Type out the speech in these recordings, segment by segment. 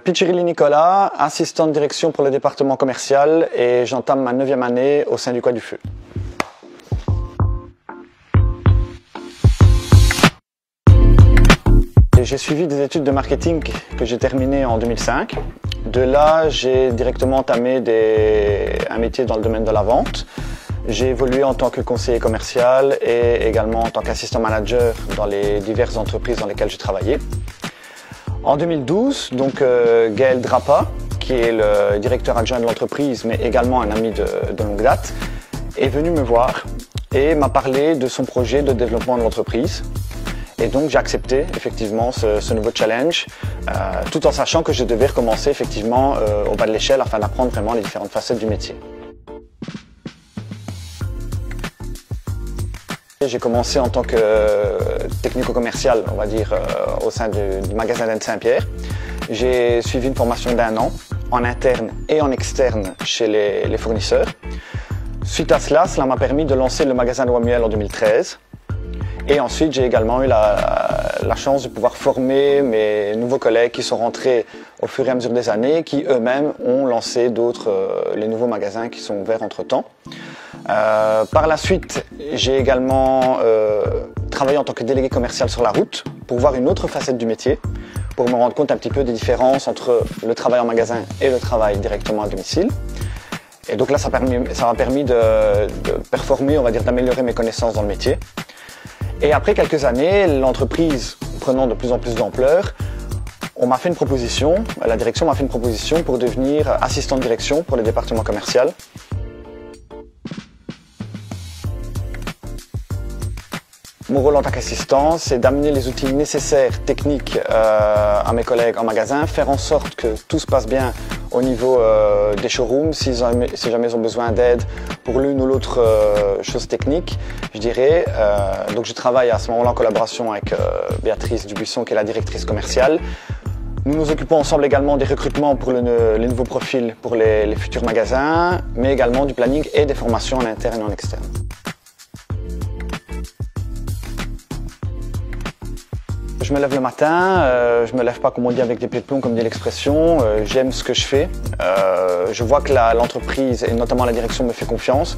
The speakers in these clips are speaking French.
Piccirilli Nicolas, assistant de direction pour le département commercial et j'entame ma 9e année au sein du Coin du Feu. J'ai suivi des études de marketing que j'ai terminées en 2005. De là, j'ai directement entamé un métier dans le domaine de la vente. J'ai évolué en tant que conseiller commercial et également en tant qu'assistant manager dans les diverses entreprises dans lesquelles j'ai travaillé. En 2012, donc Gaël Drapa, qui est le directeur adjoint de l'entreprise, mais également un ami de longue date, est venu me voir et m'a parlé de son projet de développement de l'entreprise. Et donc j'ai accepté effectivement ce nouveau challenge, tout en sachant que je devais recommencer effectivement au bas de l'échelle afin d'apprendre vraiment les différentes facettes du métier. J'ai commencé en tant que technico-commercial, on va dire, au sein du magasin d'Anne Saint-Pierre. J'ai suivi une formation d'1 an, en interne et en externe chez les fournisseurs. Suite à cela m'a permis de lancer le magasin de Wamuel en 2013. Et ensuite, j'ai également eu la chance de pouvoir former mes nouveaux collègues qui sont rentrés au fur et à mesure des années, qui eux-mêmes ont lancé les nouveaux magasins qui sont ouverts entre-temps. Par la suite, j'ai également travaillé en tant que délégué commercial sur la route pour voir une autre facette du métier, pour me rendre compte un petit peu des différences entre le travail en magasin et le travail directement à domicile. Et donc là, ça m'a permis de performer, on va dire, d'améliorer mes connaissances dans le métier. Et après quelques années, l'entreprise prenant de plus en plus d'ampleur, on m'a fait une proposition, la direction m'a fait une proposition pour devenir assistant de direction pour le département commercial. Mon rôle en tant qu'assistant, c'est d'amener les outils nécessaires, techniques, à mes collègues en magasin, faire en sorte que tout se passe bien au niveau des showrooms, si jamais ils ont besoin d'aide pour l'une ou l'autre chose technique, je dirais. Donc je travaille à ce moment-là en collaboration avec Béatrice Dubuisson, qui est la directrice commerciale. Nous nous occupons ensemble également des recrutements pour les nouveaux profils pour les futurs magasins, mais également du planning et des formations en interne et en externe. Je me lève le matin, je me lève pas comme on dit avec des pieds de plomb comme dit l'expression, j'aime ce que je fais, je vois que l'entreprise et notamment la direction me fait confiance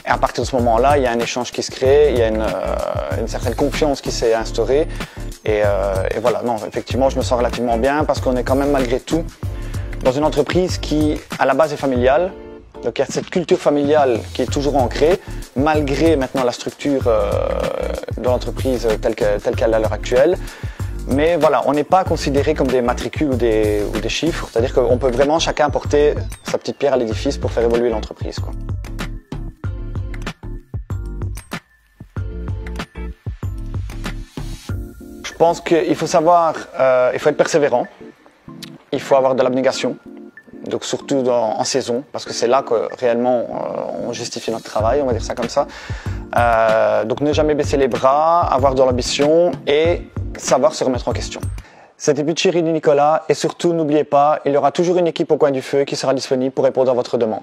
et à partir de ce moment-là il y a un échange qui se crée, il y a une certaine confiance qui s'est instaurée et voilà, non, effectivement je me sens relativement bien parce qu'on est quand même malgré tout dans une entreprise qui à la base est familiale. Donc il y a cette culture familiale qui est toujours ancrée, malgré maintenant la structure de l'entreprise telle qu'elle est à l'heure actuelle. Mais voilà, on n'est pas considéré comme des matricules ou des chiffres, c'est-à-dire qu'on peut vraiment chacun apporter sa petite pierre à l'édifice pour faire évoluer l'entreprise, quoi. Je pense qu'il faut savoir, il faut être persévérant, il faut avoir de l'abnégation. Donc surtout en saison, parce que c'est là que réellement on justifie notre travail, on va dire ça comme ça. Donc ne jamais baisser les bras, avoir de l'ambition et savoir se remettre en question. C'était Piccirilli Nicolas et surtout n'oubliez pas, il y aura toujours une équipe au Coin du Feu qui sera disponible pour répondre à votre demande.